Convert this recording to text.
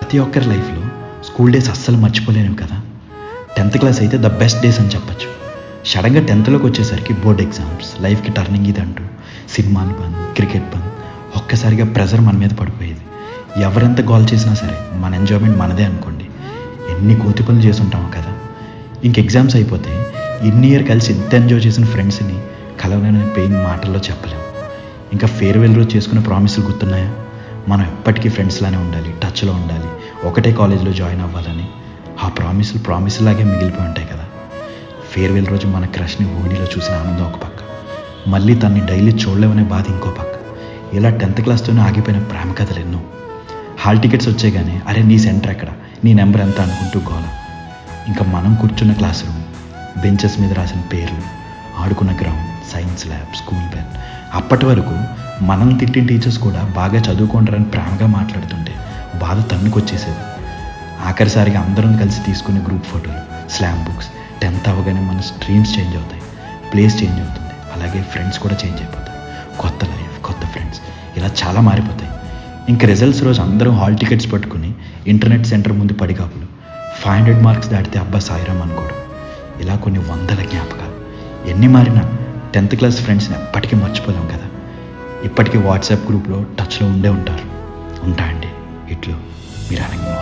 ప్రతి ఒక్కరి లైఫ్లో స్కూల్ డేస్ అస్సలు మర్చిపోలేనివి కదా. 10th క్లాస్ అయితే ద బెస్ట్ డేస్ అని చెప్పచ్చు. సడన్గా 10thలోకి వచ్చేసరికి బోర్డ్ ఎగ్జామ్స్, లైఫ్కి టర్నింగ్ ఇది అంటూ సినిమాలు బంద్, క్రికెట్ బంద్, ఒక్కసారిగా ప్రెజర్ మన మీద పడిపోయేది. ఎవరెంత గోల్ చేసినా సరే మన ఎంజాయ్మెంట్ మనదే అనుకోండి. ఎన్ని కోతి పనులు చేసి ఉంటామో కదా. ఇంక ఎగ్జామ్స్ అయిపోతే ఇన్ని ఇయర్ కలిసి ఎంత ఎంజాయ్ చేసిన ఫ్రెండ్స్ని కలవగానే పెయిన్ మాటల్లో చెప్పలేము. ఇంకా ఫేర్వెల్ రోజు చేసుకునే ప్రామిసులు గుర్తున్నాయా? మనం ఎప్పటికీ ఫ్రెండ్స్లానే ఉండాలి, టచ్లో ఉండాలి, ఒకటే కాలేజ్లో జాయిన్ అవ్వాలని. ఆ ప్రామిసులాగే మిగిలిపోయి ఉంటాయి కదా. ఫేర్వెల్ రోజు మన క్రష్ని ఓణీలో చూసిన ఆనందం ఒక పక్క, మళ్ళీ తన్ని డైలీ చూడలేమనే బాధ ఇంకో పక్క. ఇలా 10th క్లాస్తోనే ఆగిపోయిన ప్రేమ కథలు ఎన్నో. హాల్ టికెట్స్ వచ్చేగానే అరే నీ సెంటర్ ఎక్కడ, నీ నెంబర్ ఎంత అనుకుంటూ గోల. ఇంకా మనం కూర్చున్న క్లాస్ రూమ్, బెంచెస్ మీద రాసిన పేర్లు, ఆడుకున్న ground, science lab, school bell. అప్పటి వరకు మనల్ని తిట్టిన టీచర్స్ కూడా బాగా చదువుకుంటారని ప్రేమగా మాట్లాడుతుంటే బాధ తన్నుకొచ్చేసేది. ఆఖరిసారిగా అందరం కలిసి తీసుకునే గ్రూప్ ఫోటోలు, స్లామ్ బుక్స్. 10th అవ్వగానే మన స్ట్రీమ్స్ చేంజ్ అవుతాయి, ప్లేస్ చేంజ్ అవుతుంది, అలాగే ఫ్రెండ్స్ కూడా చేంజ్ అయిపోతాయి. కొత్త లైఫ్, కొత్త ఫ్రెండ్స్, ఇలా చాలా మారిపోతాయి. ఇంకా రిజల్ట్స్ రోజు అందరం హాల్ టికెట్స్ పట్టుకుని ఇంటర్నెట్ సెంటర్ ముందు పడిగాపులు, 500 మార్క్స్ దాటితే అబ్బా సాయిరామ్ అనుకోవడం. ఇలా కొన్ని వందల జ్ఞాపకాలు. ఎన్ని మారినా 10th క్లాస్ ఫ్రెండ్స్ని ఎప్పటికీ మర్చిపోలేం కదా. ఇప్పటికీ వాట్సాప్ గ్రూప్లో టచ్లో ఉండే ఉంటారు. ఉంటా అండి ఇట్లు మీరు అనగా.